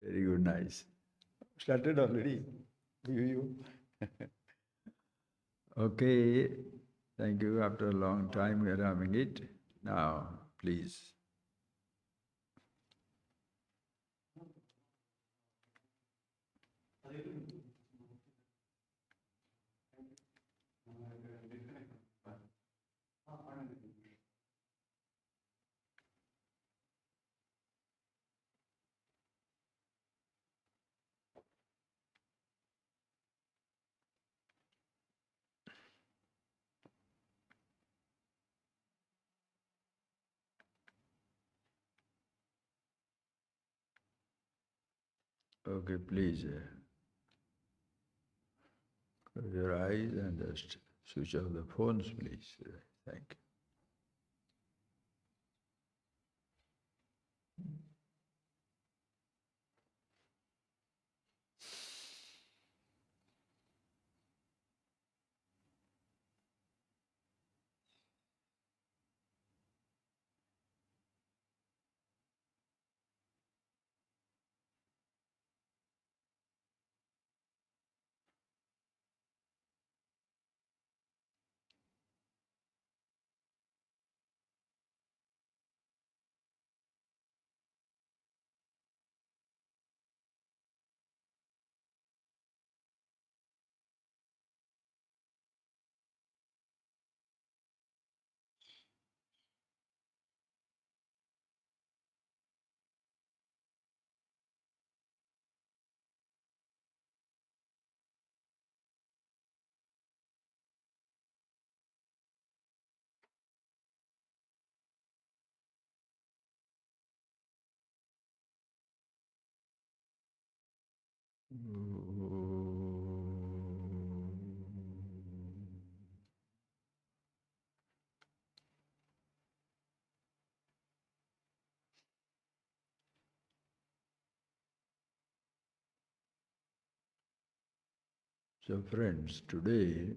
Very good, nice. Started already? You. Okay, thank you. After a long time we are having it. Now, please. Okay, please. Close your eyes and just switch off the phones, please. Thank you. So friends, today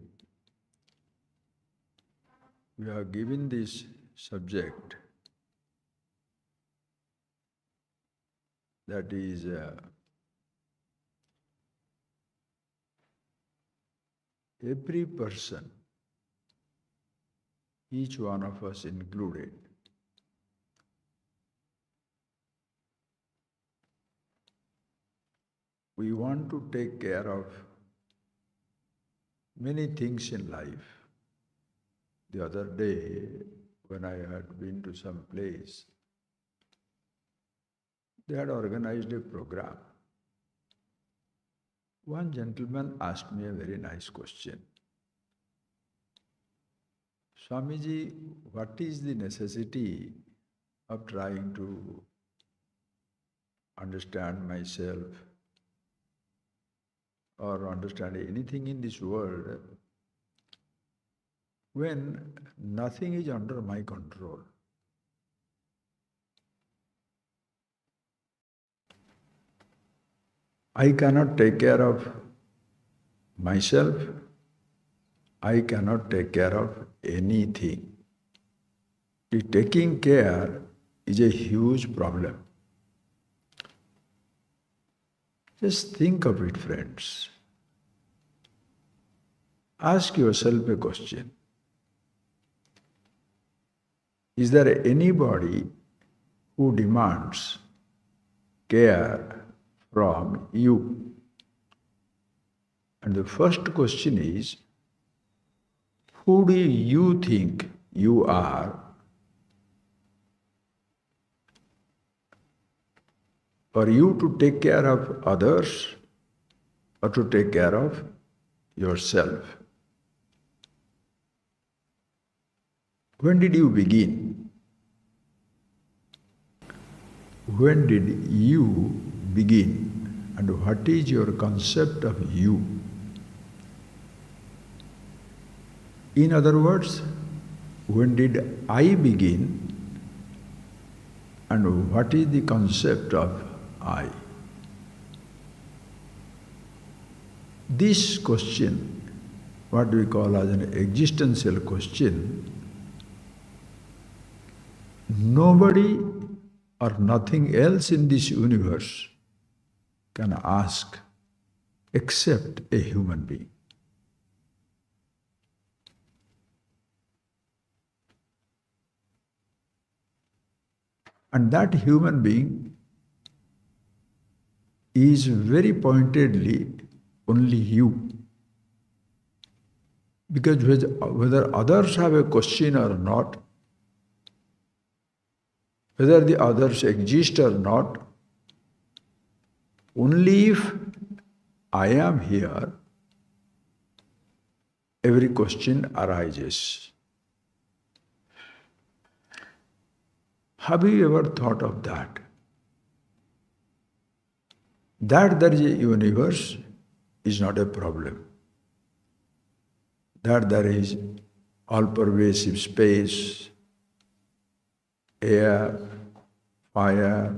we are given this subject that is every person, each one of us included, we want to take care of many things in life. The other day, when I had been to some place, they had organized a program. One gentleman asked me a very nice question. Swamiji, what is the necessity of trying to understand myself or understand anything in this world when nothing is under my control? I cannot take care of myself. I cannot take care of anything. The taking care is a huge problem. Just think of it, friends. Ask yourself a question. Is there anybody who demands care from you? And the first question is, who do you think you are? For you to take care of others or to take care of yourself? When did you begin? When did you begin? And what is your concept of you? In other words, when did I begin? And what is the concept of I? This question, what we call as an existential question, nobody or nothing else in this universe can ask except a human being. And that human being is very pointedly only you. Because whether others have a question or not, whether the others exist or not, only if I am here, every question arises. Have you ever thought of that? That there is a universe is not a problem. That there is all-pervasive space, air, fire,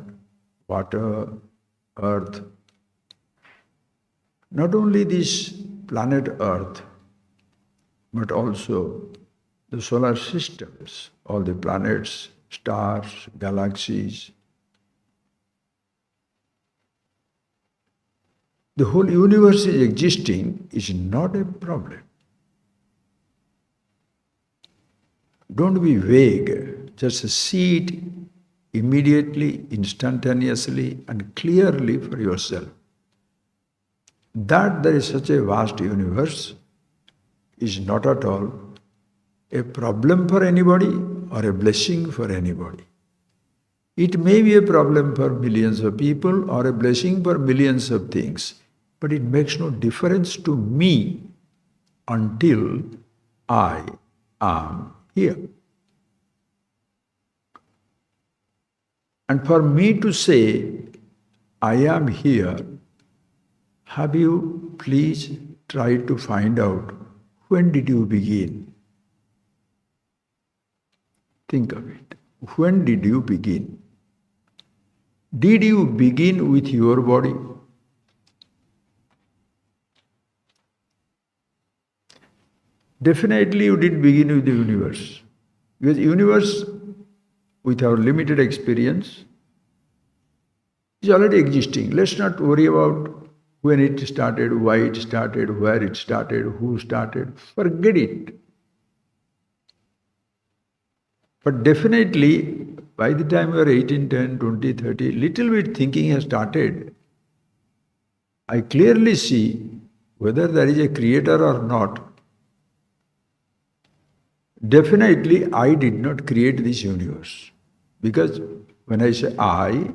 water, earth. Not only this planet Earth, but also the solar systems, all the planets, stars, galaxies. The whole universe is existing is not a problem. Don't be vague, just see it immediately, instantaneously, and clearly for yourself. That there is such a vast universe is not at all a problem for anybody or a blessing for anybody. It may be a problem for millions of people or a blessing for millions of things, but it makes no difference to me until I am here. And for me to say, I am here, have you please tried to find out when did you begin? Think of it. When did you begin? Did you begin with your body? Definitely you didn't begin with the universe. Because universe, with our limited experience, is already existing. Let's not worry about when it started, why it started, where it started, who started. Forget it. But definitely, by the time you are 18, 10, 20, 30, little bit thinking has started. I clearly see whether there is a creator or not. Definitely, I did not create this universe. Because when I say I,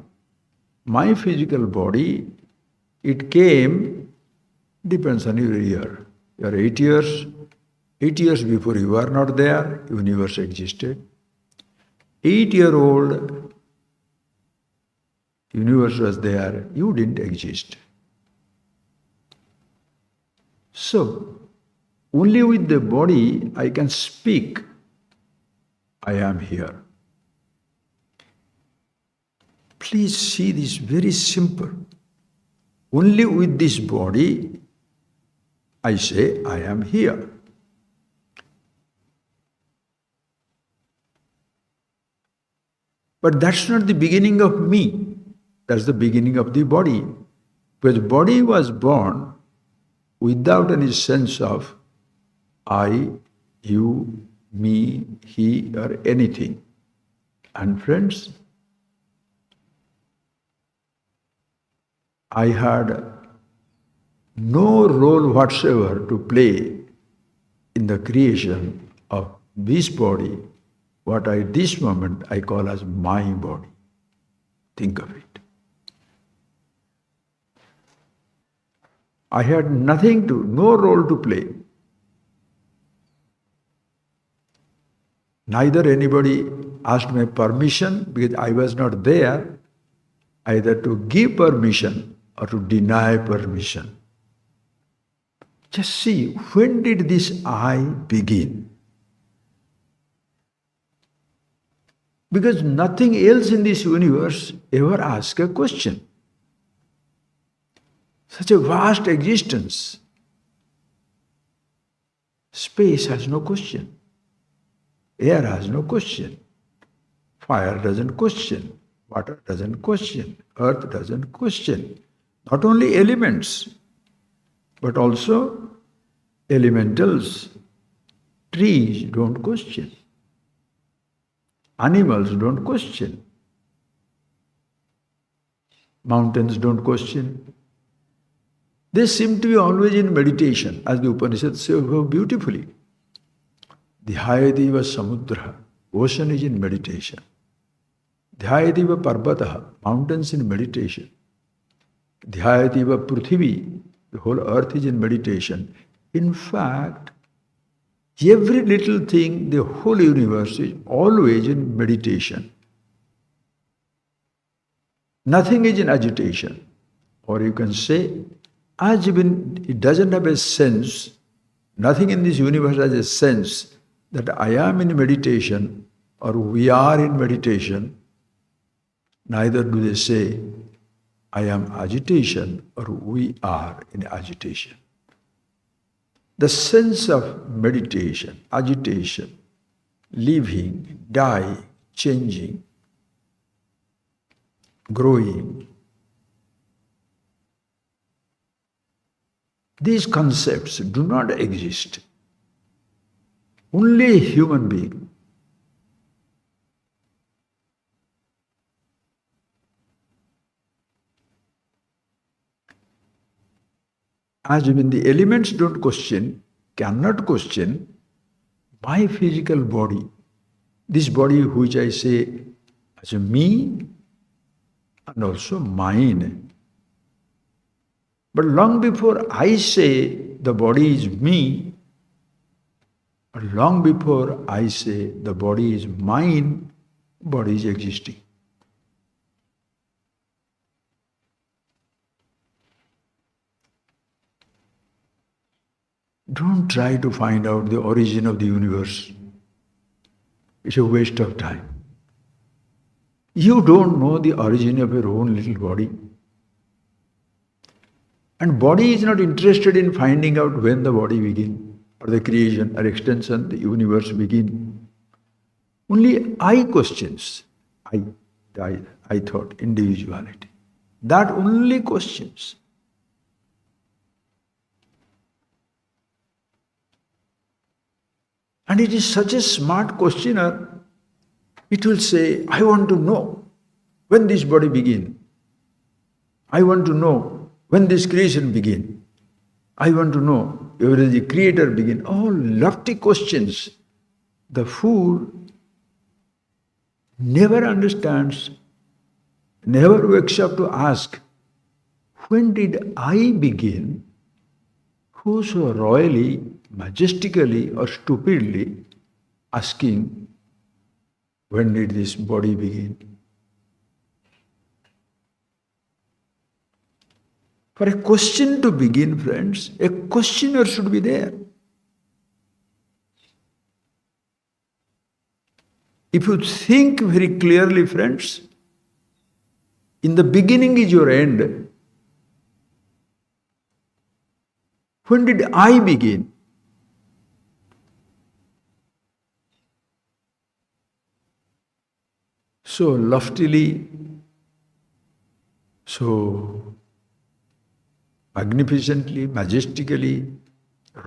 my physical body, it came, depends on your year. You are 8 years. 8 years before you were not there, universe existed. 8-year-old, universe was there, you didn't exist. So, only with the body I can speak, I am here. Please see this very simple. Only with this body, I say, I am here. But that's not the beginning of me. That's the beginning of the body. Because the body was born without any sense of I, you, me, he, or anything. And friends, I had no role whatsoever to play in the creation of this body, what at this moment I call as my body. Think of it. I had no role to play. Neither anybody asked my permission because I was not there, either to give permission or to deny permission. Just see, when did this I begin? Because nothing else in this universe ever asks a question. Such a vast existence. Space has no question. Air has no question. Fire doesn't question. Water doesn't question. Earth doesn't question. Not only elements, but also elementals. Trees don't question. Animals don't question. Mountains don't question. They seem to be always in meditation, as the Upanishads say so beautifully. Dhyayativa samudra, ocean is in meditation. Dhyayativa parvataha, mountains in meditation. Dhyayativa prithvi, the whole earth is in meditation. In fact, every little thing, the whole universe is always in meditation. Nothing is in agitation. Or you can say, as even it doesn't have a sense, nothing in this universe has a sense that I am in meditation or we are in meditation, neither do they say, I am agitation or we are in agitation. The sense of meditation, agitation, living, dying, changing, growing, these concepts do not exist. Only a human being. As even the elements don't question, cannot question, my physical body, this body which I say as a me and also mine. But long before I say the body is me, or long before I say the body is mine, body is existing. Don't try to find out the origin of the universe. It's a waste of time. You don't know the origin of your own little body. And body is not interested in finding out when the body begin, or the creation or extension, the universe begin. Only I questions. I thought, individuality. That only questions. And it is such a smart questioner, it will say, I want to know when this body begin. I want to know when this creation begin. I want to know where the creator begin. All lofty questions. The fool never understands, never wakes up to ask, when did I begin? Who so royally, majestically or stupidly asking, when did this body begin? For a question to begin, friends, a questioner should be there. If you think very clearly, friends, in the beginning is your end. When did I begin? So loftily, so magnificently, majestically,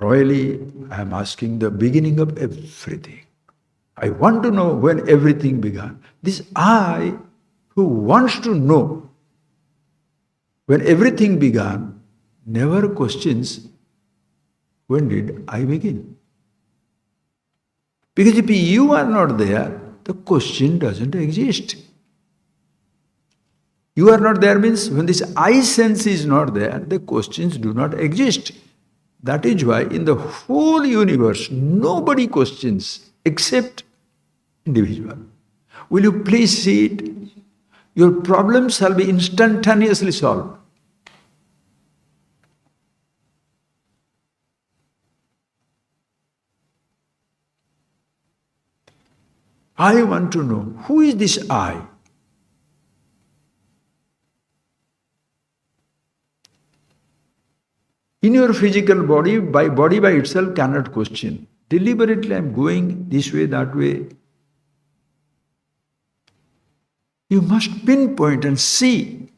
royally, I am asking the beginning of everything. I want to know when everything began. This I, who wants to know when everything began, never questions, when did I begin? Because if you are not there, the question doesn't exist. You are not there means when this I sense is not there, the questions do not exist. That is why in the whole universe, nobody questions except individual. Will you please see it? Your problems shall be instantaneously solved. I want to know, who is this I? In your physical body by itself cannot question. Deliberately I am going this way, that way. You must pinpoint and see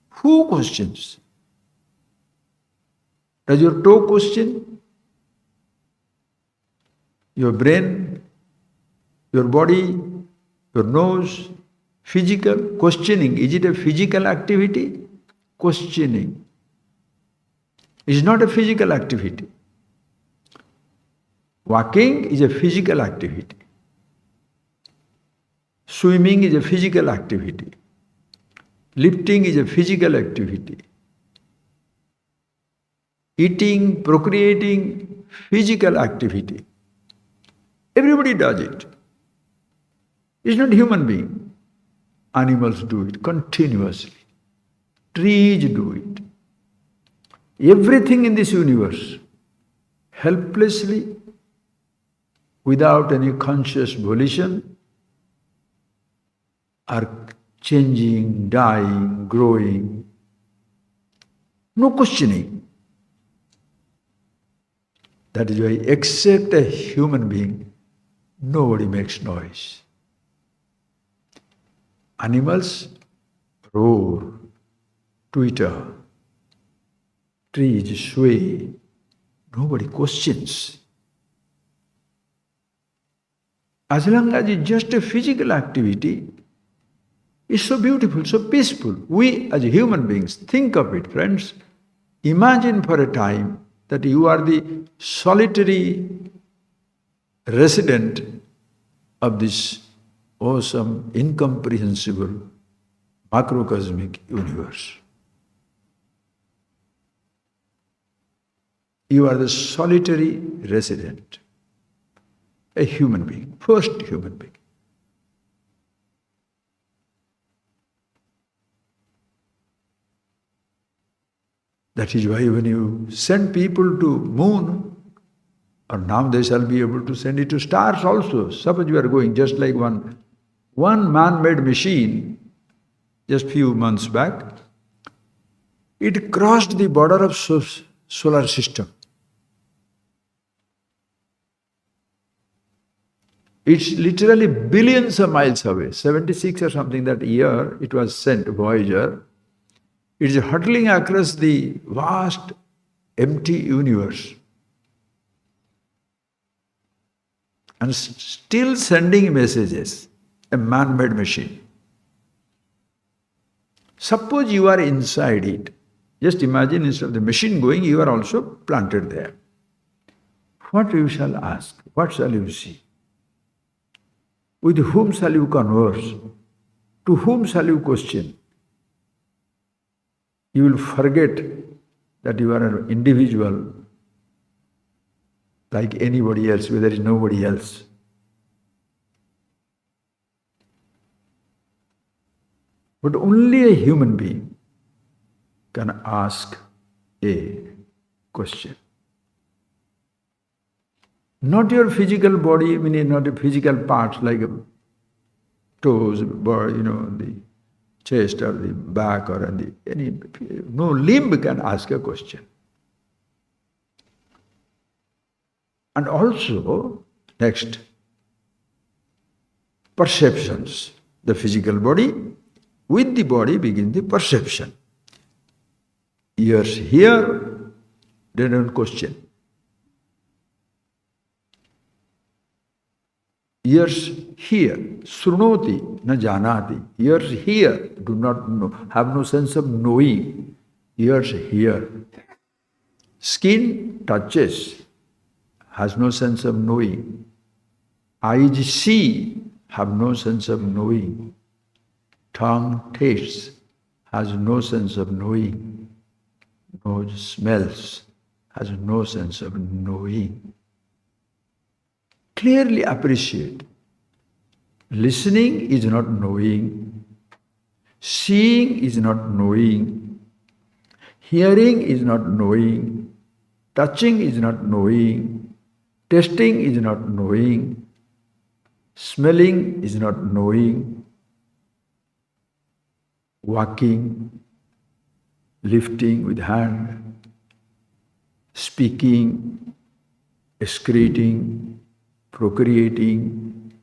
who questions. Does your toe question? Your brain, your body, your nose, physical, questioning. Is it a physical activity? Questioning is not a physical activity. Walking is a physical activity. Swimming is a physical activity. Lifting is a physical activity. Eating, procreating, physical activity. Everybody does it. It's not human being. Animals do it continuously. Trees do it. Everything in this universe, helplessly, without any conscious volition, are changing, dying, growing. No questioning. That is why, except a human being, nobody makes noise. Animals roar, twitter, trees sway. Nobody questions. As long as it's just a physical activity, it's so beautiful, so peaceful. We as human beings, think of it, friends. Imagine for a time that you are the solitary resident of this awesome, incomprehensible, macrocosmic universe. You are the solitary resident, a human being, first human being. That is why when you send people to moon, or now they shall be able to send it to stars also. Suppose you are going just like one man-made machine, just few months back, it crossed the border of solar system. It's literally billions of miles away, 76 or something that year it was sent, Voyager. It is hurtling across the vast, empty universe and still sending messages, a man-made machine. Suppose you are inside it. Just imagine, instead of the machine going, you are also planted there. What you shall ask? What shall you see? With whom shall you converse? To whom shall you question? You will forget that you are an individual like anybody else, where there is nobody else. But only a human being can ask a question. Not your physical body, meaning not the physical parts like toes, the chest or the back or no limb can ask a question. And also, next, perceptions. The physical body, with the body begins the perception. Ears hear, they don't question. Ears hear, srunoti na janati. Ears hear, do not know, have no sense of knowing. Ears hear. Skin touches, has no sense of knowing. Eyes see, have no sense of knowing. Tongue tastes, has no sense of knowing. Nose smells, has no sense of knowing. Clearly appreciate. Listening is not knowing. Seeing is not knowing. Hearing is not knowing. Touching is not knowing. Tasting is not knowing. Smelling is not knowing. Walking, lifting with hand, speaking, excreting, procreating,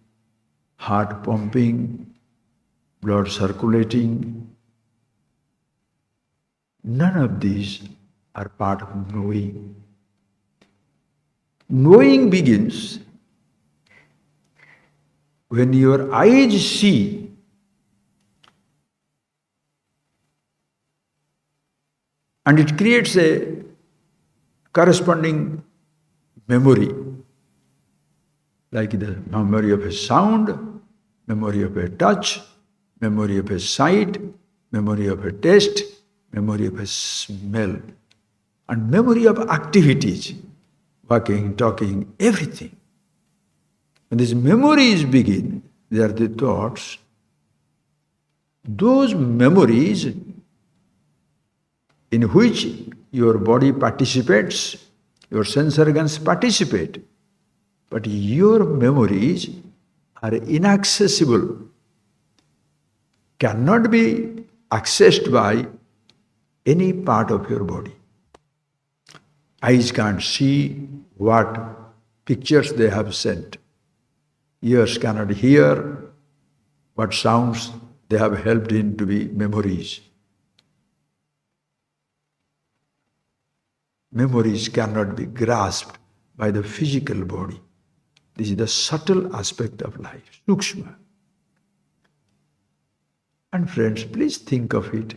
heart pumping, blood circulating. None of these are part of knowing. Knowing begins when your eyes see and it creates a corresponding memory, like the memory of a sound, memory of a touch, memory of a sight, memory of a taste, memory of a smell, and memory of activities, walking, talking, everything. When these memories begin, they are the thoughts. Those memories in which your body participates, your sense organs participate, but your memories are inaccessible, cannot be accessed by any part of your body. Eyes can't see what pictures they have sent. Ears cannot hear what sounds they have helped in to be memories. Memories cannot be grasped by the physical body. This is the subtle aspect of life, sukshma. And friends, please think of it.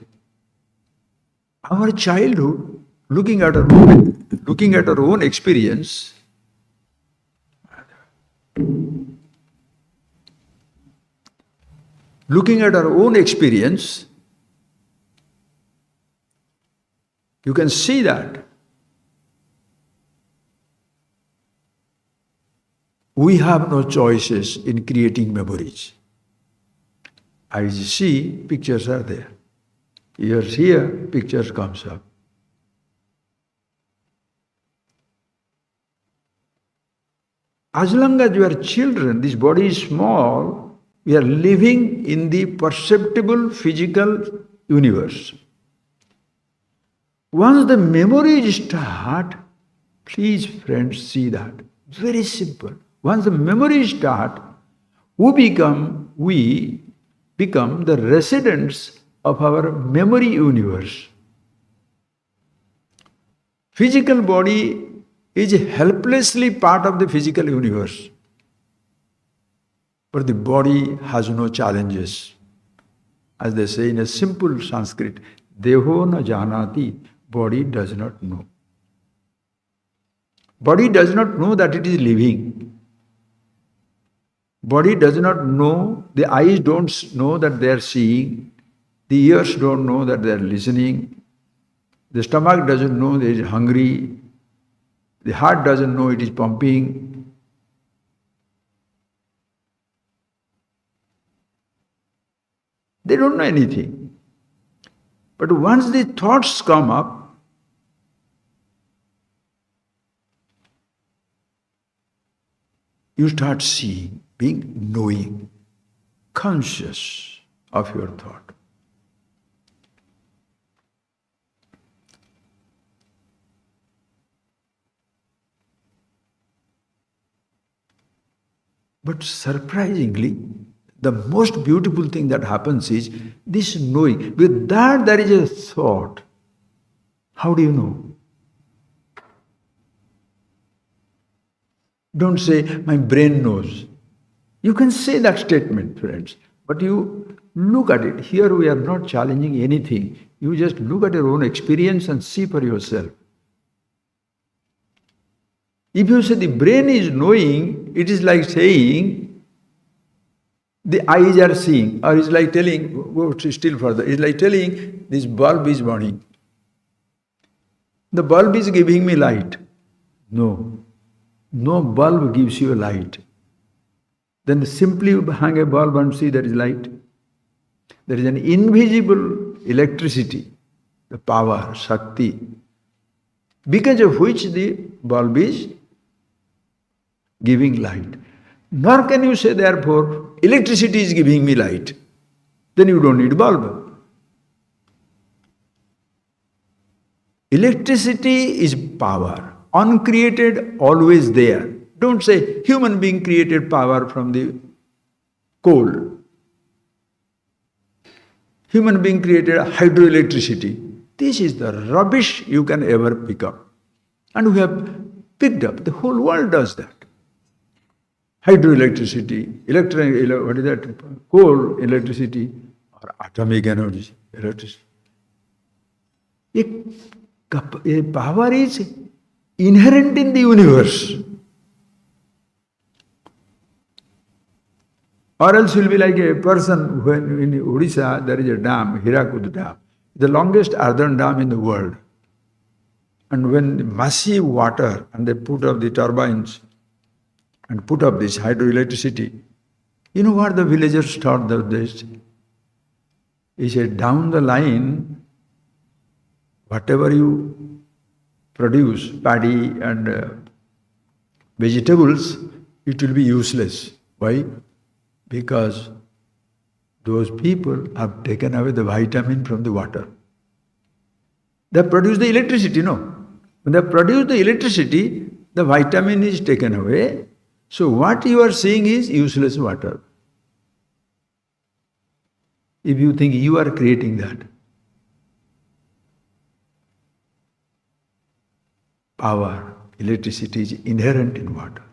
Our childhood, looking at our own experience, you can see that we have no choices in creating memories. Eyes see, pictures are there. Ears hear, pictures comes up. As long as we are children, this body is small, we are living in the perceptible physical universe. Once the memories start, please friends see that. Very simple. Once the memories start, we become the residents of our memory universe. Physical body is helplessly part of the physical universe. But the body has no challenges. As they say in a simple Sanskrit, Deho na janati, body does not know. Body does not know that it is living. Body does not know, the eyes don't know that they are seeing, the ears don't know that they are listening, the stomach doesn't know they are hungry, the heart doesn't know it is pumping. They don't know anything. But once the thoughts come up, you start seeing, being knowing, conscious of your thought. But surprisingly, the most beautiful thing that happens is this knowing. With that, there is a thought. How do you know? Don't say, my brain knows. You can say that statement, friends, but you look at it. Here we are not challenging anything. You just look at your own experience and see for yourself. If you say the brain is knowing, it is like saying the eyes are seeing, or it's like telling, go still further, it's like telling this bulb is burning. The bulb is giving me light. No. No bulb gives you a light. Then simply hang a bulb and see there is light. There is an invisible electricity, the power, Shakti, because of which the bulb is giving light. Nor can you say, therefore, electricity is giving me light. Then you don't need bulb. Electricity is power, uncreated, always there. Don't say human being created power from the coal. Human being created hydroelectricity. This is the rubbish you can ever pick up. And we have picked up. The whole world does that. Hydroelectricity, what is that? Coal electricity, or atomic energy electricity. A power is inherent in the universe. Or else you'll be like a person when in Odisha there is a dam, Hirakud Dam, the longest earthen dam in the world. And when massive water and they put up the turbines and put up this hydroelectricity, you know what the villagers thought of this? He said, down the line, whatever you produce, paddy and vegetables, it will be useless. Why? Because those people have taken away the vitamin from the water. They produce the electricity, no? When they produce the electricity, the vitamin is taken away. So what you are seeing is useless water. If you think you are creating that. Power, electricity is inherent in water.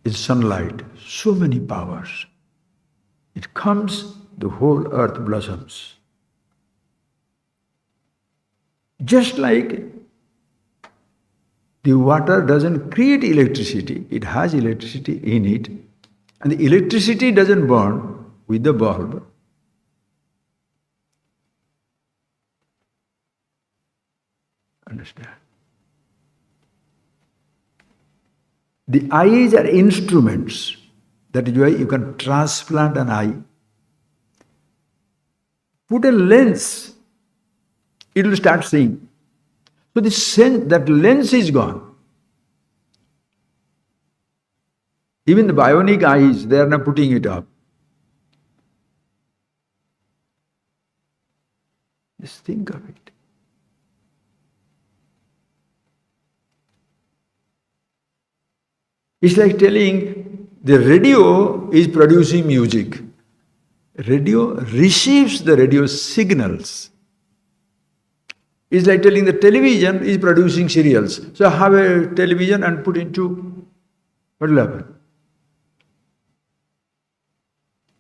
In sunlight, so many powers. It comes, the whole earth blossoms. Just like the water doesn't create electricity, it has electricity in it, and the electricity doesn't burn with the bulb. Understand? The eyes are instruments. That is why you can transplant an eye. Put a lens, it will start seeing. So the sense, that lens is gone. Even the bionic eyes, they are not putting it up. Just think of it. It's like telling the radio is producing music. Radio receives the radio signals. It's like telling the television is producing serials. So have a television and put into, what will happen?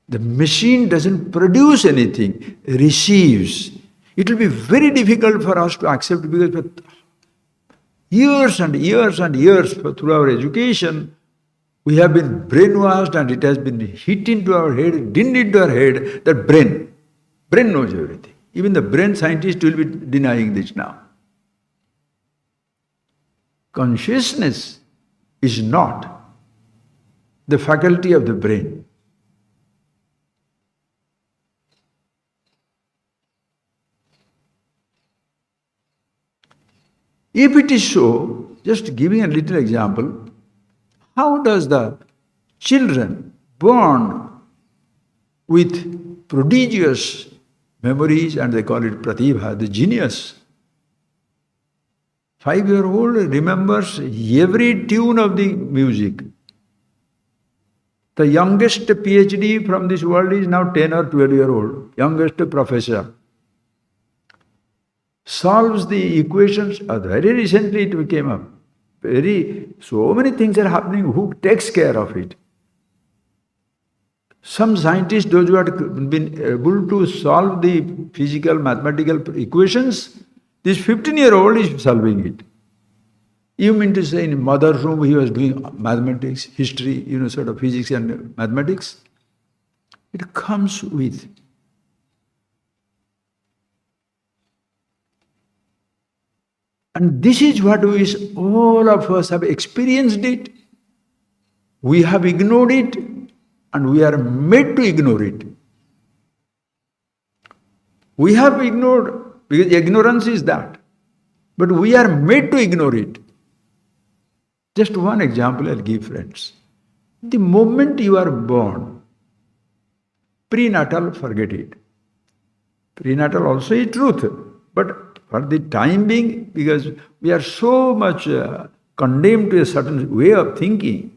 The machine doesn't produce anything, receives. It will be very difficult for us to accept because for years and years and years through our education, we have been brainwashed and it has been hit into our head, dinned into our head, that brain knows everything. Even the brain scientists will be denying this now. Consciousness is not the faculty of the brain. If it is so, just giving a little example, how does the children born with prodigious memories, and they call it pratibha, the genius, 5-year-old remembers every tune of the music. The youngest PhD from this world is now 10 or 12-year-old, youngest professor. Solves the equations, very recently it came up. So many things are happening, who takes care of it? Some scientists, those who have been able to solve the physical, mathematical equations, this 15-year-old is solving it. You mean to say in mother's room he was doing mathematics, history, sort of physics and mathematics? It comes with. And this is what all of us have experienced it. We have ignored it and we are made to ignore it. We have ignored, because ignorance is that. But we are made to ignore it. Just one example I'll give, friends. The moment you are born, prenatal, forget it. Prenatal also is truth. But for the time being, because we are so much condemned to a certain way of thinking,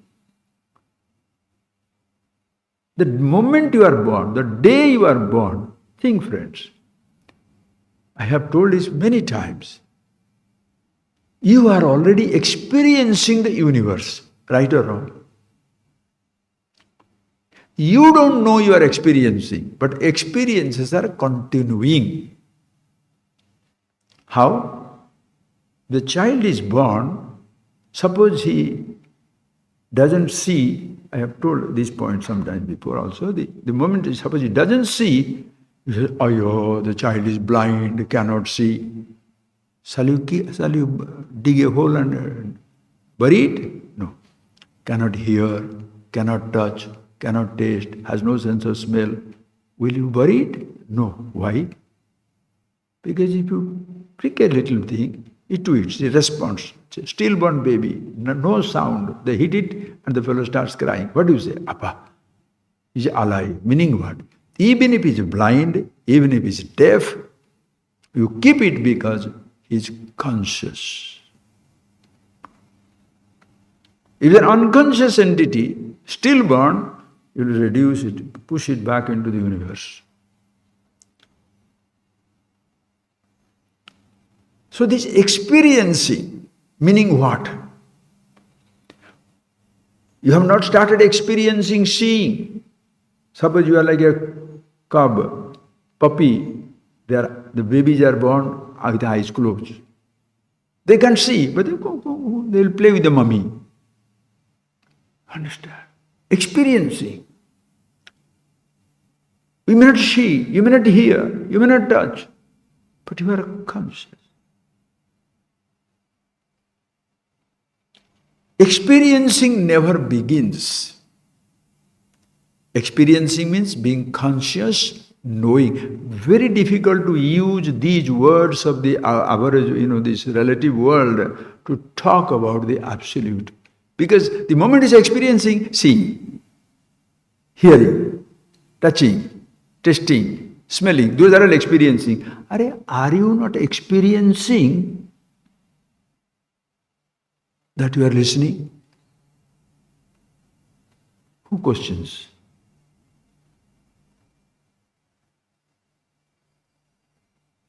the moment you are born, the day you are born, think, friends, I have told this many times. You are already experiencing the universe, right or wrong? You don't know you are experiencing, but experiences are continuing. How? The child is born, suppose he doesn't see, I have told this point sometime before also, the moment, suppose he doesn't see, he says, oh, the child is blind, cannot see. Shall you dig a hole and bury it? No. Cannot hear, cannot touch, cannot taste, has no sense of smell. Will you bury it? No. Why? Because if you prick a little thing, it tweets, it responds. It's a stillborn baby, no sound. They hit it and the fellow starts crying. What do you say? Appa. He's alive. Meaning what? Even if he's blind, even if he's deaf, you keep it because he's conscious. If an unconscious entity, stillborn, you will reduce it, push it back into the universe. So this experiencing, meaning what? You have not started experiencing seeing. Suppose you are like a cub, puppy, the babies are born with eyes closed. They can't see, but they will play with the mummy. Understand? Experiencing. You may not see, you may not hear, you may not touch, but you are conscious. Experiencing never begins. Experiencing means being conscious, knowing. Very difficult to use these words of the average, this relative world to talk about the absolute. Because the moment is experiencing, seeing, hearing, touching, tasting, smelling, those are all experiencing. Are you not experiencing that you are listening? Who questions?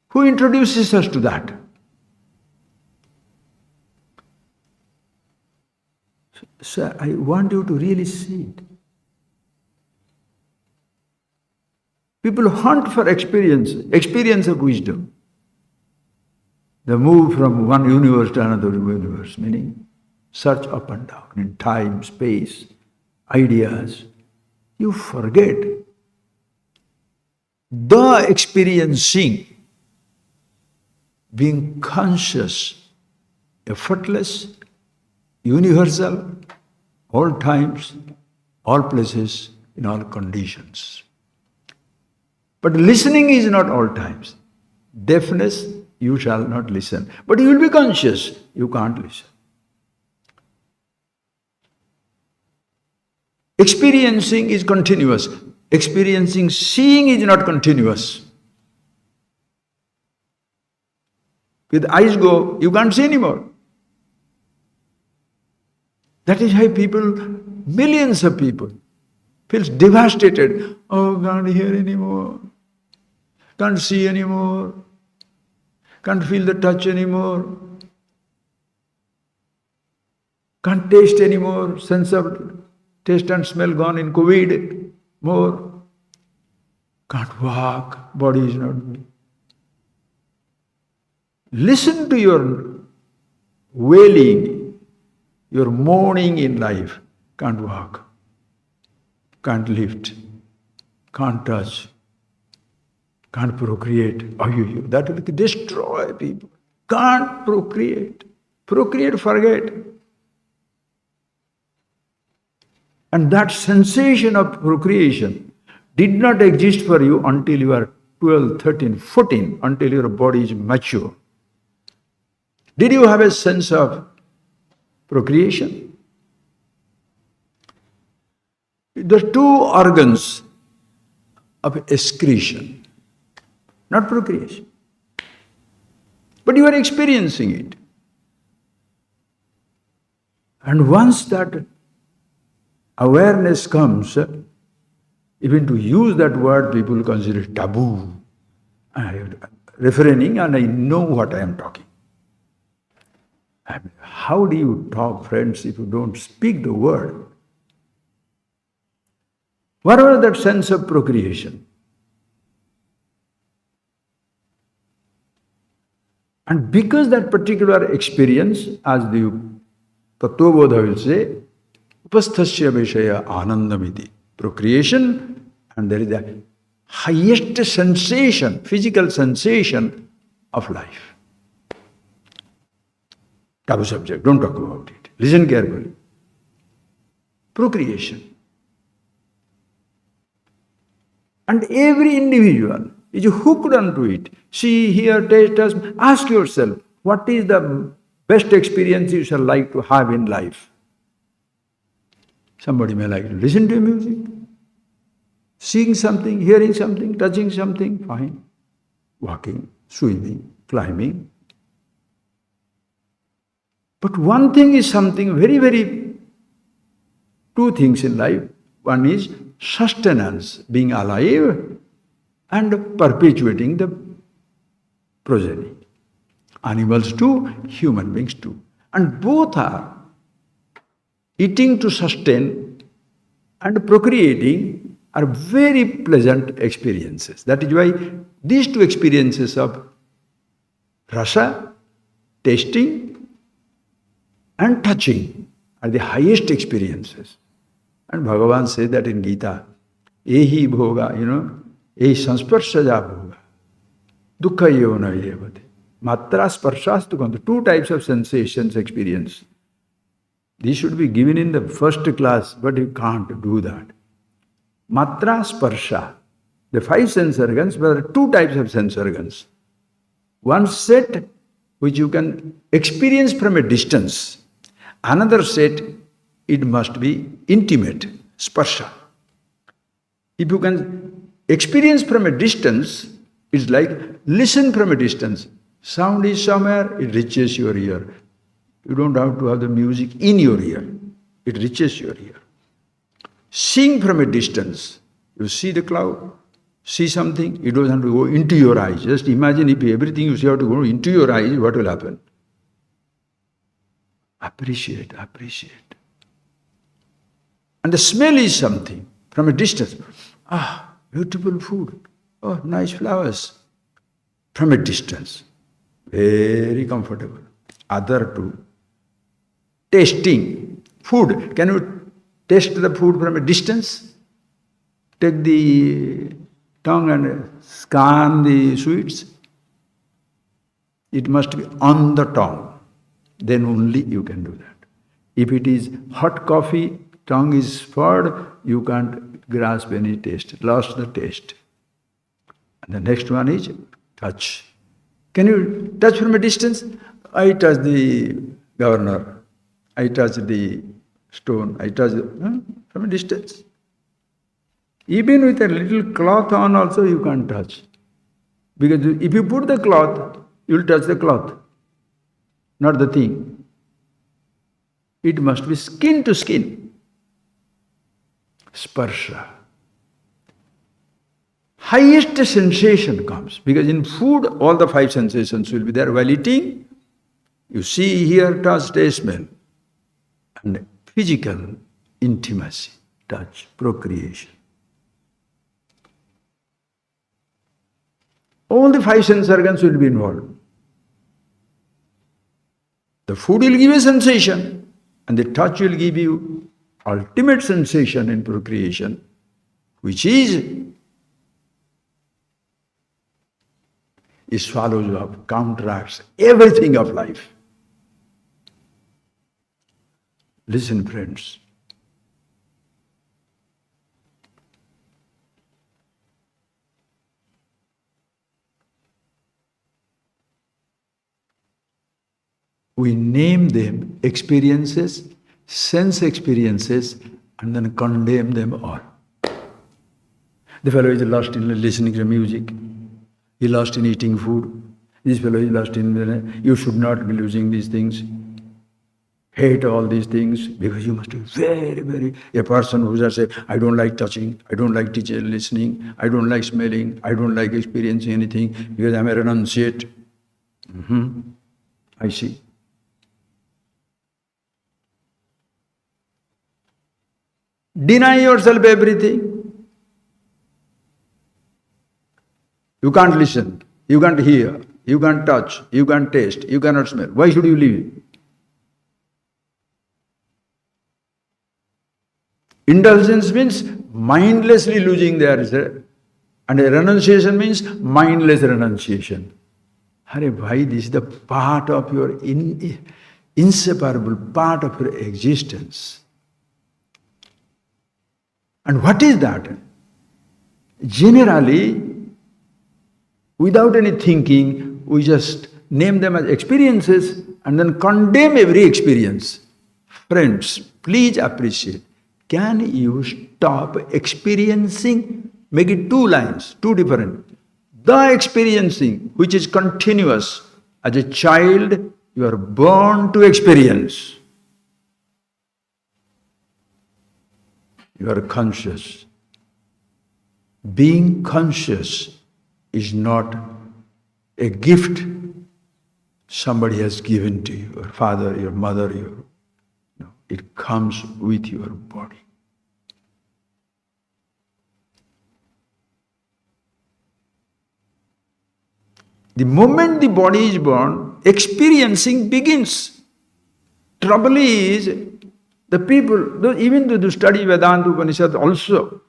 Who introduces us to that? So I want you to really see it. People hunt for experience of wisdom. They move from one universe to another universe, meaning search up and down in time, space, ideas. You forget the experiencing, being conscious, effortless, universal, all times, all places, in all conditions. But listening is not all times. Deafness, you shall not listen. But you will be conscious, you can't listen. Experiencing is continuous. Experiencing seeing is not continuous. With eyes go, you can't see anymore. That is why millions of people, feels devastated. Oh, can't hear anymore. Can't see anymore. Can't feel the touch anymore. Can't taste anymore. Sense of taste and smell gone in COVID more. Can't walk. Body is not. Listen to your wailing, your mourning in life. Can't walk. Can't lift. Can't touch. Can't procreate. That will destroy people. Can't procreate. Procreate, forget. And that sensation of procreation did not exist for you until you are 12, 13, 14, until your body is mature. Did you have a sense of procreation? The two organs of excretion, not procreation. But you are experiencing it. And once that awareness comes, even to use that word, people consider it taboo. refraining and I know what I am talking. And how do you talk, friends, if you don't speak the word? Whatever that sense of procreation. And because that particular experience, as the Tattvabodha will say, upasthasya vishaya anandamiti, procreation, and there is the highest sensation, physical sensation of life. Taboo subject, don't talk about it. Listen carefully. Procreation. And every individual is hooked onto it. See, hear, taste, touch. Ask yourself, what is the best experience you shall like to have in life? Somebody may like to listen to music, seeing something, hearing something, touching something, fine. Walking, swimming, climbing. But one thing is something two things in life. One is sustenance, being alive, and perpetuating the progeny. Animals too, human beings too. And both are eating to sustain and procreating are very pleasant experiences. That is why these two experiences of rasa, tasting, and touching are the highest experiences. And Bhagavan says that in Gita, ehi bhoga, ehi sansparshaja bhoga, dukkha yona yevate. Matra sparshas to two types of sensations experience. These should be given in the first class, but you can't do that. Matra sparsha, the five sense organs, there are two types of sense organs. One set which you can experience from a distance. Another set, it must be intimate, sparsha. If you can experience from a distance, it's like listen from a distance. Sound is somewhere, it reaches your ear. You don't have to have the music in your ear. It reaches your ear. Seeing from a distance, you see the cloud, see something, it doesn't have to go into your eyes. Just imagine if everything you see have to go into your eyes, what will happen? Appreciate. And the smell is something from a distance. Ah, beautiful food. Oh, nice flowers. From a distance. Very comfortable. Other two. Tasting. Food. Can you taste the food from a distance? Take the tongue and scan the sweets. It must be on the tongue. Then only you can do that. If it is hot coffee, tongue is furred, you can't grasp any taste, lost the taste. And the next one is touch. Can you touch from a distance? I touch the governor, I touch the stone, I touch from a distance. Even with a little cloth on also you can't touch. Because if you put the cloth, you will touch the cloth, not the thing. It must be skin to skin. Sparsha. Highest sensation comes. Because in food, all the five sensations will be there. While eating, you see, hear, touch, taste, smell. And physical intimacy, touch, procreation. All the five sense organs will be involved. The food will give a sensation, and the touch will give you ultimate sensation in procreation, which swallows up, counteracts everything of life. Listen, friends. We name them experiences, sense experiences, and then condemn them all. The fellow is lost in listening to music. He is lost in eating food. This fellow is lost in, you should not be losing these things. hate all these things because you must be very, very, a person who just say, I don't like touching, I don't like teaching, listening, I don't like smelling, I don't like experiencing anything because I'm a renunciate. I see. Deny yourself everything. You can't listen, you can't hear, you can't touch, you can't taste, you cannot smell. Why should you live? Indulgence means mindlessly losing their, and a renunciation means mindless renunciation. Hare bhai, this is the part of your inseparable part of your existence. And what is that? Generally, without any thinking, we just name them as experiences and then condemn every experience. Friends, please appreciate. Can you stop experiencing? Make it two lines, two different. The experiencing, which is continuous. As a child, you are born to experience. You are conscious. Being conscious is not a gift somebody has given to you, your father, your mother, no, it comes with your body. The moment the body is born, experiencing begins. Trouble is, the people, even though they study Vedanta Upanishad also,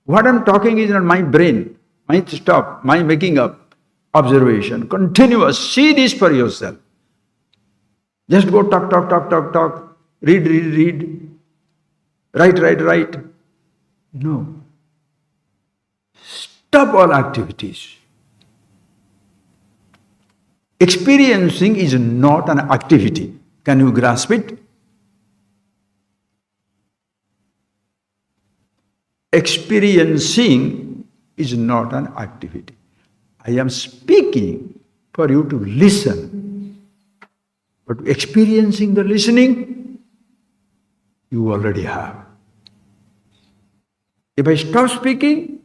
what I'm talking is not my brain, my stuff, my making up, observation, continuous. See this for yourself. Just go talk, read, write. No. Stop all activities. Experiencing is not an activity. Can you grasp it? Experiencing is not an activity. I am speaking for you to listen. But experiencing the listening, you already have. If I stop speaking,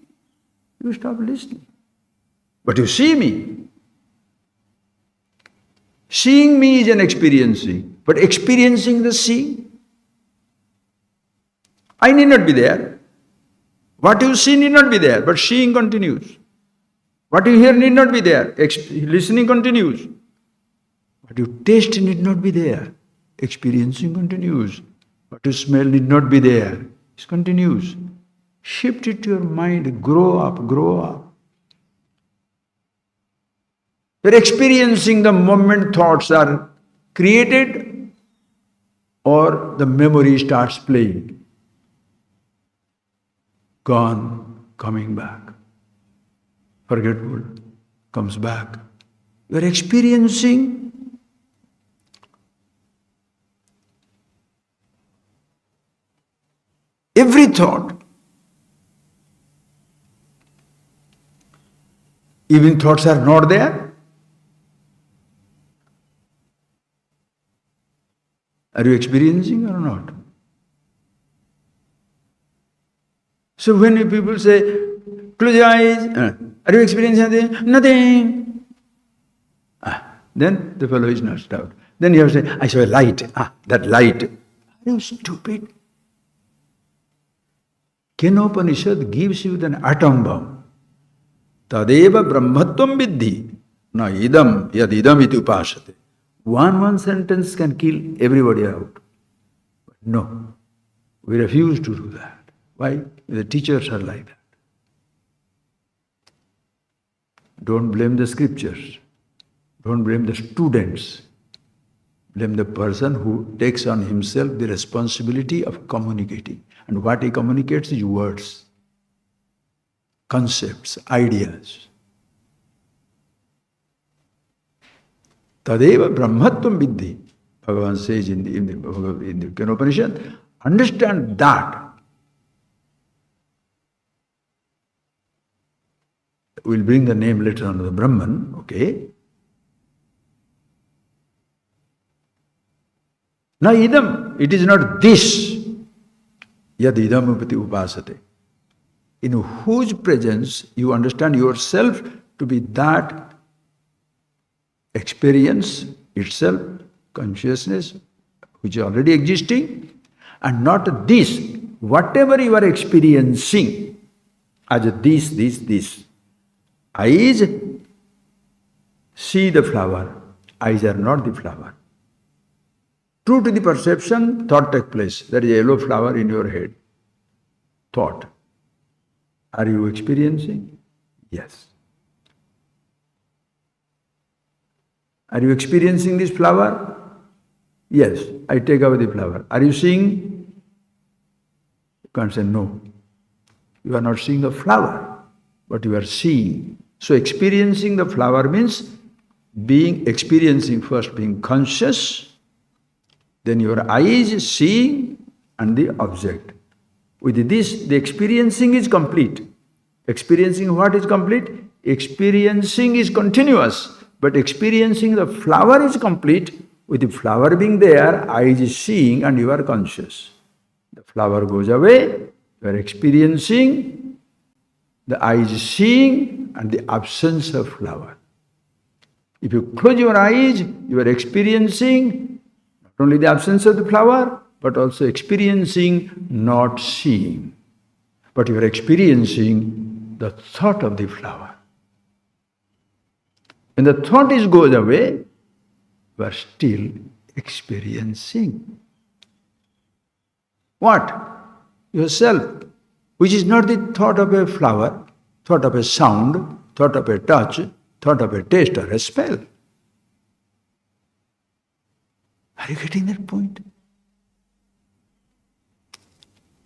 you stop listening. But you see me. Seeing me is an experiencing, but experiencing the seeing, I need not be there. What you see need not be there, but seeing continues. What you hear need not be there, listening continues. What you taste need not be there, experiencing continues. What you smell need not be there, it continues. Shift it to your mind, grow up. You're experiencing the moment thoughts are created or the memory starts playing. Gone, coming back. Forgetful, comes back. You're experiencing every thought. Even thoughts are not there. Are you experiencing or not? So when people say, close your eyes, are you experiencing anything? Nothing. Then the fellow is not stopped. Then you have to say, I saw a light. That light. Are you stupid? Kenopanishad gives you an atom bomb. Tadeva brahmatvam viddhi. Na idam yad idam iti upasate. One sentence can kill everybody out. But no, we refuse to do that. Why? The teachers are like that. Don't blame the scriptures. Don't blame the students. Blame the person who takes on himself the responsibility of communicating. And what he communicates is words, concepts, ideas. Tadeva brahmatvam viddhi. Bhagavan says in the Kenopanishad, understand that. We'll bring the name later on of the Brahman, okay? Na idam, it is not this. Yad idam upati upasate. In whose presence you understand yourself to be that experience itself, consciousness, which is already existing, and not this. Whatever you are experiencing as this. Eyes see the flower. Eyes are not the flower. True to the perception, thought takes place. There is a yellow flower in your head. Thought. Are you experiencing? Yes. Are you experiencing this flower? Yes. I take away the flower. Are you seeing? You can't say no. You are not seeing the flower, but you are seeing. So experiencing the flower means experiencing first being conscious, then your eyes seeing and the object. With this, the experiencing is complete. Experiencing what is complete? Experiencing is continuous, but experiencing the flower is complete. With the flower being there, eyes is seeing and you are conscious. The flower goes away, you are experiencing, the eyes is seeing and the absence of flower. If you close your eyes, you are experiencing not only the absence of the flower, but also experiencing not seeing. But you are experiencing the thought of the flower. When the thought goes away, you are still experiencing. What? Yourself, which is not the thought of a flower, thought of a sound, thought of a touch, thought of a taste or a smell. Are you getting that point?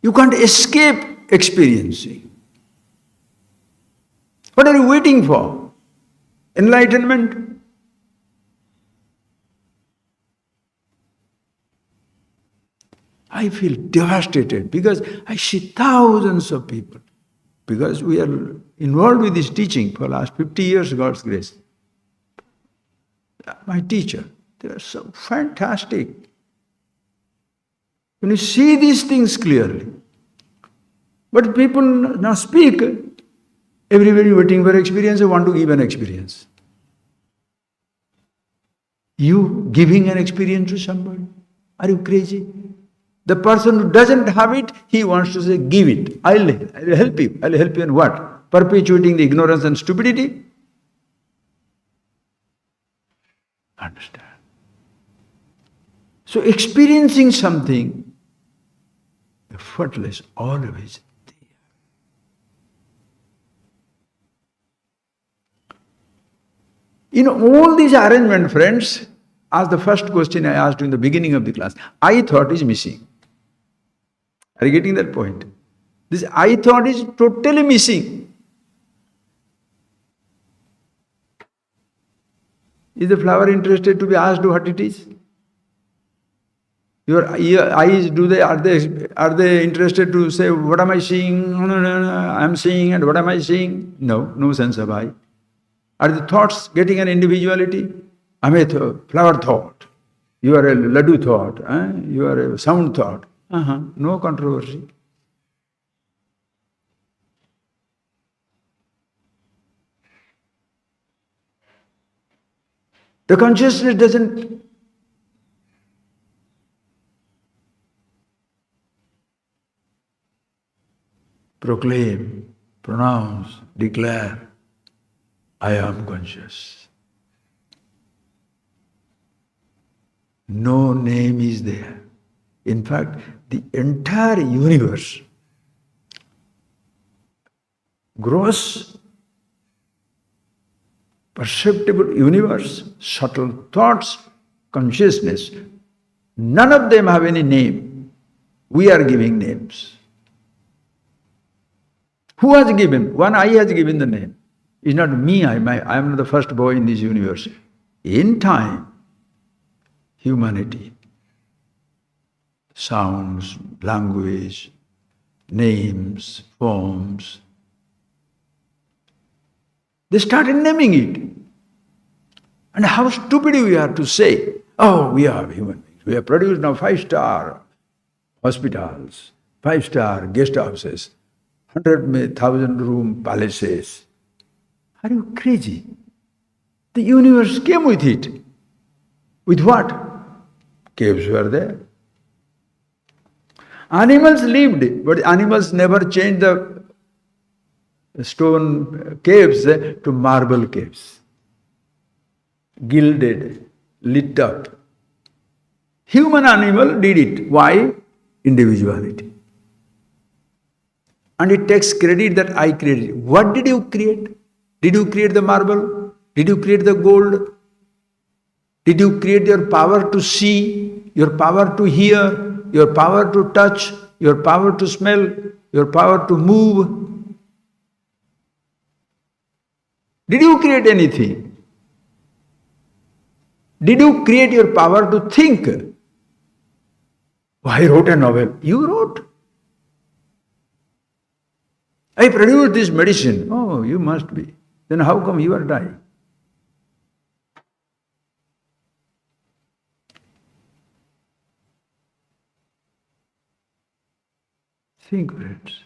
You can't escape experiencing. What are you waiting for? Enlightenment? I feel devastated because I see thousands of people. Because we are involved with this teaching for the last 50 years, God's grace. My teacher, they are so fantastic. When you see these things clearly, but people now speak, everybody waiting for experience, they want to give an experience. You giving an experience to somebody? Are you crazy? The person who doesn't have it, he wants to say, give it. I'll help you. I'll help you in what? Perpetuating the ignorance and stupidity? Understand. So experiencing something, effortless, always there. In all these arrangements, friends, as the first question I asked you in the beginning of the class, I thought is missing. Are you getting that point? This I thought is totally missing. Is the flower interested to be asked what it is? Your eyes, are they interested to say, what am I seeing? No, I am seeing, and what am I seeing? No sense of I. Are the thoughts getting an individuality? I am a flower thought. You are a laddu thought. You are a sound thought. No controversy. The consciousness doesn't proclaim, pronounce, declare, I am conscious. No name is there. In fact, the entire universe, gross, perceptible universe, subtle thoughts, consciousness, none of them have any name. We are giving names. Who has given? One I has given the name. It's not me, I am not the first boy in this universe. In time, humanity, sounds, language, names, forms, they started naming it. And how stupid we are to say, oh, we are human beings. We have produced now 5-star hospitals, 5-star guest houses, 100,000 room palaces. Are you crazy? The universe came with it. With what? Caves were there. Animals lived, but animals never changed the stone caves to marble caves. Gilded, lit up. Human animal did it. Why? Individuality. And it takes credit that I created. What did you create? Did you create the marble? Did you create the gold? Did you create your power to see, your power to hear, your power to touch, your power to smell, your power to move? Did you create anything? Did you create your power to think? I wrote a novel. You wrote. I produced this medicine. Oh, you must be. Then how come you are dying? Think, friends.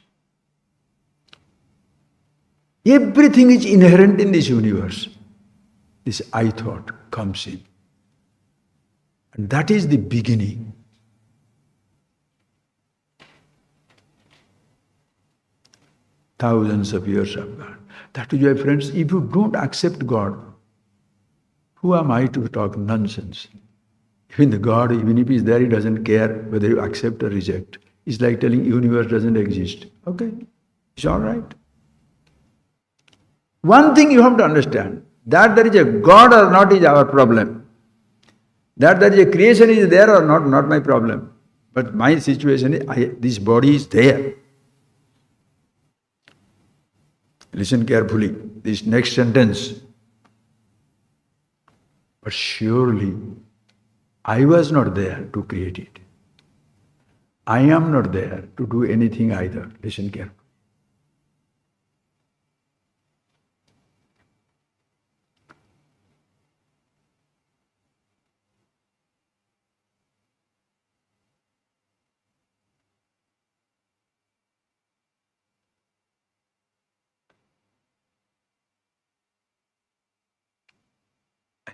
Everything is inherent in this universe. This I thought comes in. And that is the beginning. Thousands of years of God. That is why, friends, if you don't accept God, who am I to talk nonsense? Even the God, even if he's there, he doesn't care whether you accept or reject. It's like telling universe doesn't exist. Okay, it's all right. One thing you have to understand, that there is a God or not is our problem. That there is a creation is there or not my problem. But my situation is, this body is there. Listen carefully, this next sentence. But surely, I was not there to create it. I am not there to do anything either. Listen carefully.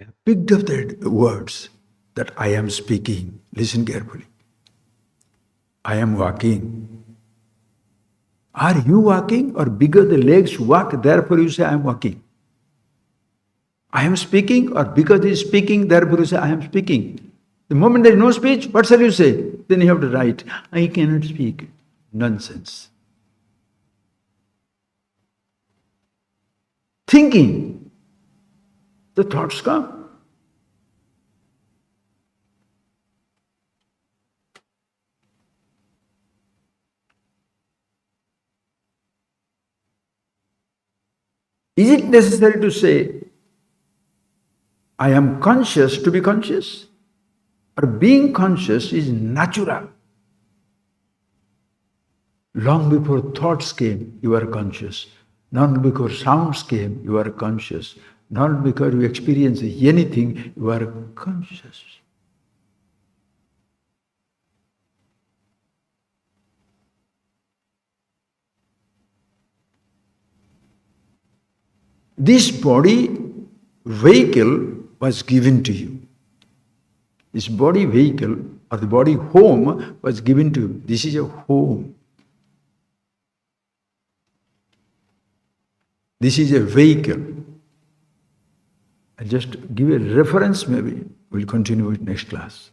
I have picked up the words that I am speaking. Listen carefully. I am walking. Are you walking, or because the legs walk, therefore you say I am walking? I am speaking, or because he is speaking, therefore you say I am speaking? The moment there is no speech, what shall you say? Then you have to write, I cannot speak. Nonsense. Thinking, the thoughts come. Is it necessary to say, I am conscious to be conscious? Or being conscious is natural? Long before thoughts came, you are conscious. Not before sounds came, you are conscious. Not because you experience anything, you are conscious. This body vehicle was given to you. This body vehicle or the body home was given to you. This is a home. This is a vehicle. I'll just give a reference, maybe. We'll continue it next class.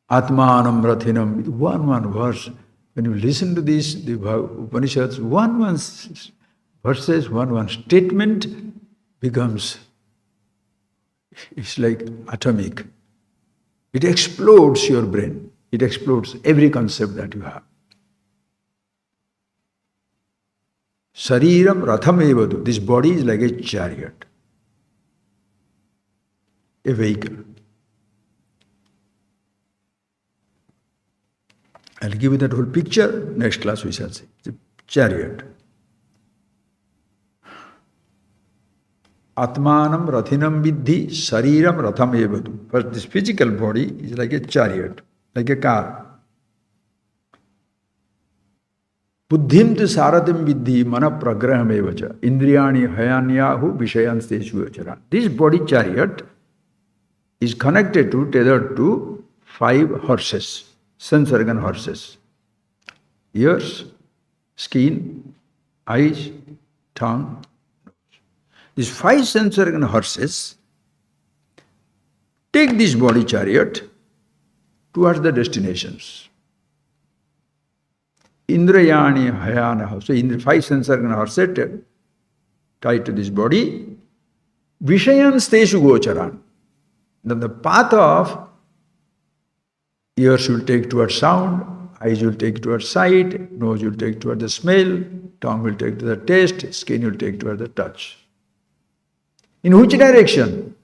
Atmanam Rathinam, one verse. When you listen to this, the Upanishads, one verses, one statement becomes, it's like atomic. It explodes your brain. It explodes every concept that you have. Sariram ratham evadu. This body is like a chariot, a vehicle. I'll give you that whole picture. Next class we shall see. It's a chariot. Atmanam rathinam vidhi shariram ratham evadu. First, this physical body is like a chariot, like a car. Buddhim tu saratham vidhi mana pragraham evacha. Indriyani hayanyahu vishayan steshu acharan. This body chariot is connected to, tethered to 5 horses, sense organ horses. Ears, skin, eyes, tongue. These 5 sense organ horses take this body chariot towards the destinations. Indrayani hayana. So in the 5 sense organ horses tied to this body, Vishayan steshu gocharan. Then the path of ears will take towards sound, eyes will take towards sight, nose will take towards the smell, tongue will take to the taste, skin will take towards the touch. In which direction?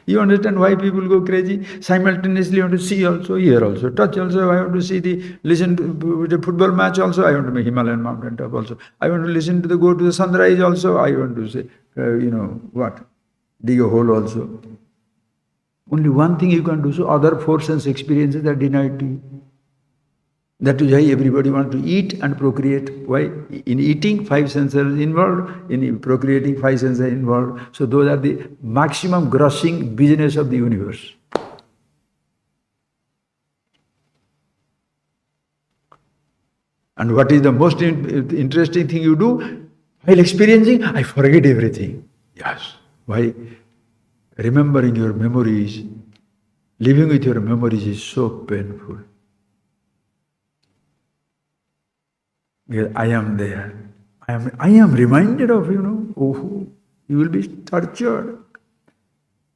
You understand why people go crazy? Simultaneously I want to see also, hear also, touch also, I want to see listen to the football match also, I want to make Himalayan mountain top also. I want to listen to go to the sunrise also, I want to say, dig a hole also. Only one thing you can do, so other 4 sense experiences are denied to you. That is why everybody wants to eat and procreate. Why? In eating, 5 senses are involved. In procreating, 5 senses are involved. So those are the maximum grossing business of the universe. And what is the most interesting thing you do? While experiencing, I forget everything. Yes. Why? Remembering your memories, living with your memories is so painful. Because I am there. I am reminded of, you will be tortured.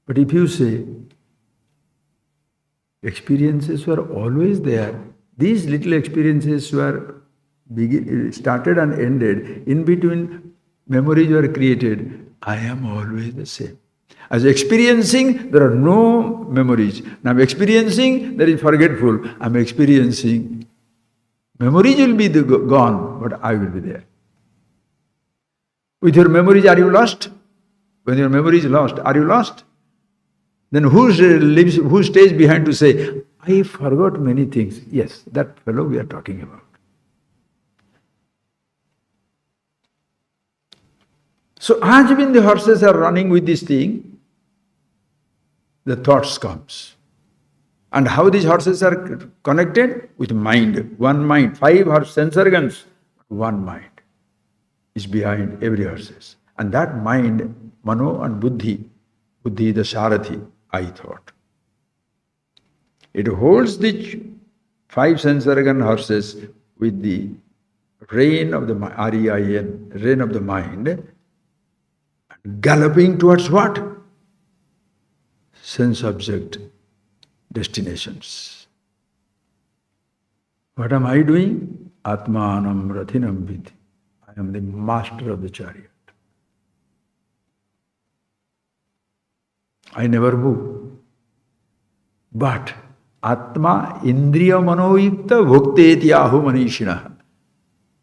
But if you say, experiences were always there, these little experiences were started and ended, in between memories were created, I am always the same. As experiencing, there are no memories. Now I'm experiencing, there is forgetful. I'm experiencing, memories will be gone, but I will be there. With your memories, are you lost? When your memory is lost, are you lost? Then who stays behind to say, I forgot many things? Yes, that fellow we are talking about. So as when the horses are running with this thing, the thoughts comes. And how these horses are connected? With mind, one mind, 5 sense organs, one mind is behind every horses. And that mind, mano and buddhi, buddhi the sarathi, I thought. It holds the 5 sense organ horses with the rein of the R-E-I-N, rein of the mind, galloping towards what? Sense object destinations. What am I doing? Atmanam rathinam vidhi. I am the master of the chariot. I never move. But Atma indriya manoyukta bhukteti ahu manishinaha.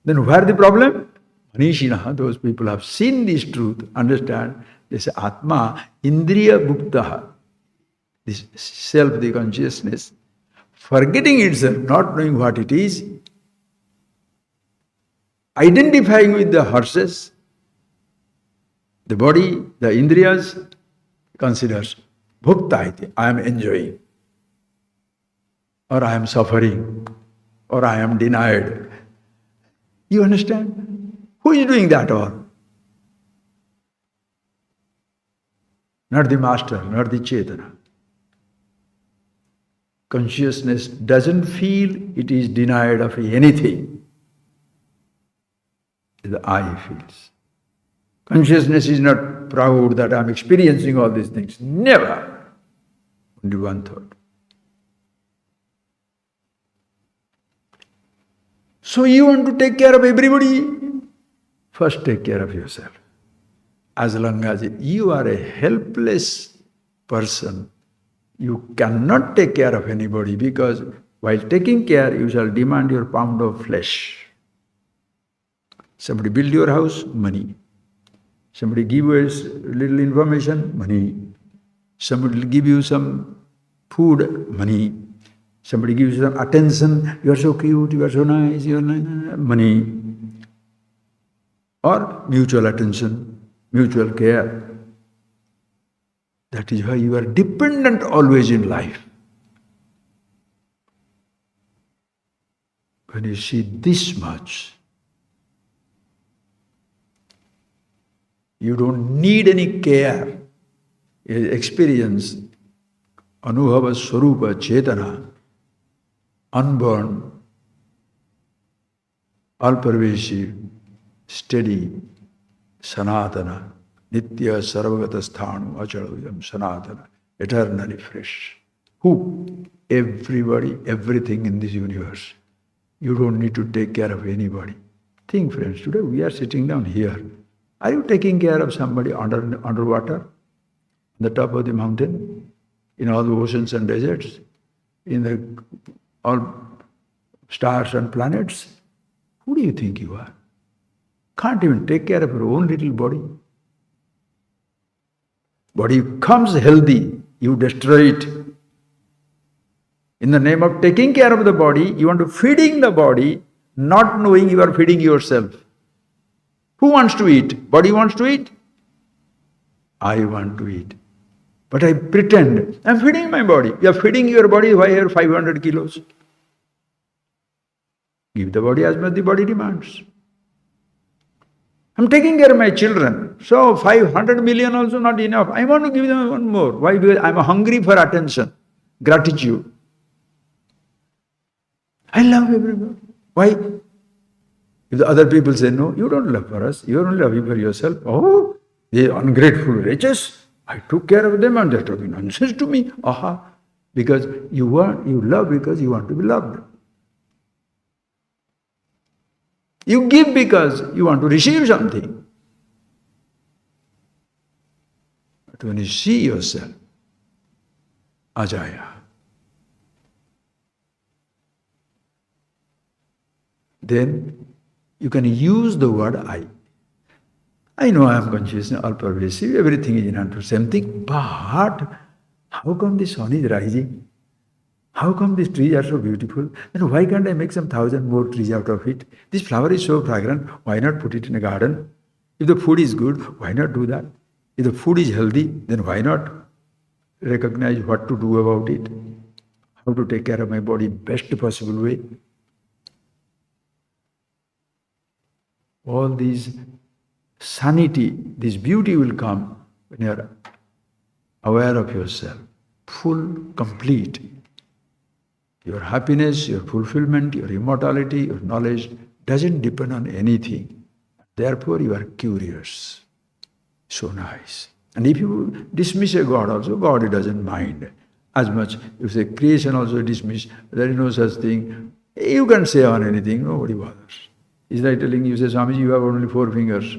Then where the problem? Manishinaha, those people have seen this truth, understand, they say Atma indriya bhuktaha. This self, the consciousness, forgetting itself, not knowing what it is, identifying with the horses, the body, the indriyas, considers bhukta iti, I am enjoying, or I am suffering, or I am denied. You understand? Who is doing that all? Not the master, not the Chetana. Consciousness doesn't feel it is denied of anything. The I feels. Consciousness is not proud that I am experiencing all these things. Never. Only one thought. So you want to take care of everybody? First take care of yourself. As long as you are a helpless person, you cannot take care of anybody, because while taking care, you shall demand your pound of flesh. Somebody build your house, money. Somebody give you a little information, money. Somebody will give you some food, money. Somebody gives you some attention, you are so cute, you are so nice, you are money. Or mutual attention, mutual care. That is why you are dependent always in life. When you see this much, you don't need any care. Experience, Anubhava Swarupa Chetana, unborn, all-pervasive, steady, Sanatana, Nitya Sarvagata Sthanu Achalayam Sanatana, eternally fresh. Who? Everybody, everything in this universe. You don't need to take care of anybody. Think, friends, today we are sitting down here. Are you taking care of somebody underwater, on the top of the mountain, in all the oceans and deserts, in the all stars and planets? Who do you think you are? Can't even take care of your own little body. Body comes healthy, you destroy it. In the name of taking care of the body, you want to feeding the body, not knowing you are feeding yourself. Who wants to eat? Body wants to eat? I want to eat. But I pretend, I'm feeding my body. You are feeding your body, why you are 500 kilos? Give the body as much the body demands. I'm taking care of my children. So 500 million also not enough. I want to give them one more. Why? Because I'm hungry for attention, gratitude. I love everyone. Why? If the other people say, no, you don't love for us, you are only loving for yourself. Oh, they ungrateful wretches. I took care of them and they're talking nonsense to me. Aha. Because you love because you want to be loved. You give because you want to receive something. But when you see yourself, Ajaya, then you can use the word I. I know I am conscious, all pervasive, everything is in the same thing, but how come the sun is rising? How come these trees are so beautiful? Then why can't I make some 1,000 more trees out of it? This flower is so fragrant, why not put it in a garden? If the food is good, why not do that? If the food is healthy, then why not recognize what to do about it? How to take care of my body best possible way? All these sanity, this beauty will come when you are aware of yourself, full, complete. Your happiness, your fulfillment, your immortality, your knowledge doesn't depend on anything. Therefore, you are curious. So nice. And if you dismiss a God also, God doesn't mind as much. If you say creation also dismiss, there is no such thing. You can say on anything, nobody bothers. Is like telling you, say, Swamiji, you have only 4 fingers.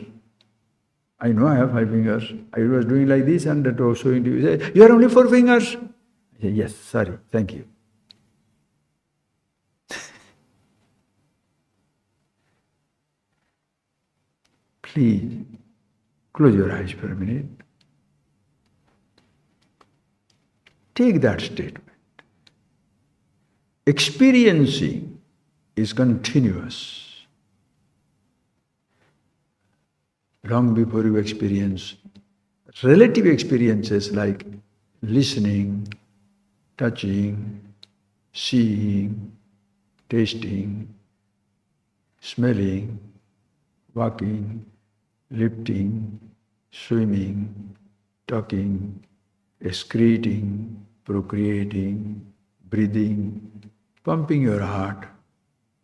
I know I have 5 fingers. I was doing like this and that was showing to you. Say, you have only 4 fingers. I say, yes, sorry, thank you. Please, close your eyes for a minute. Take that statement. Experiencing is continuous. Long before you experience relative experiences like listening, touching, seeing, tasting, smelling, walking, lifting, swimming, talking, excreting, procreating, breathing, pumping your heart,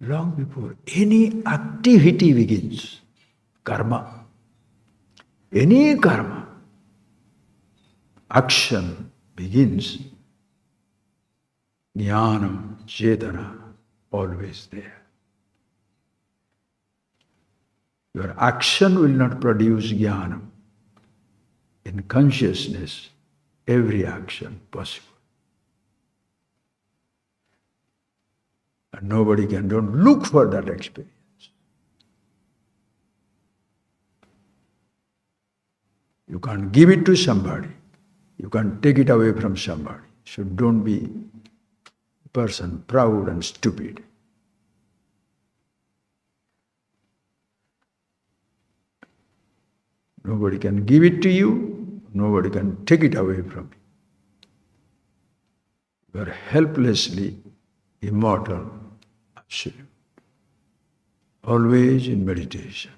long before any activity begins, karma. Any karma, action begins, jnanam, chetana, always there. Your action will not produce jnanam. In consciousness, every action possible. And nobody can, don't look for that experience. You can't give it to somebody. You can't take it away from somebody. So don't be a person proud and stupid. Nobody can give it to you. Nobody can take it away from you. You are helplessly immortal, absolute. Always in meditation.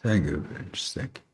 Thank you, friends. Thank you.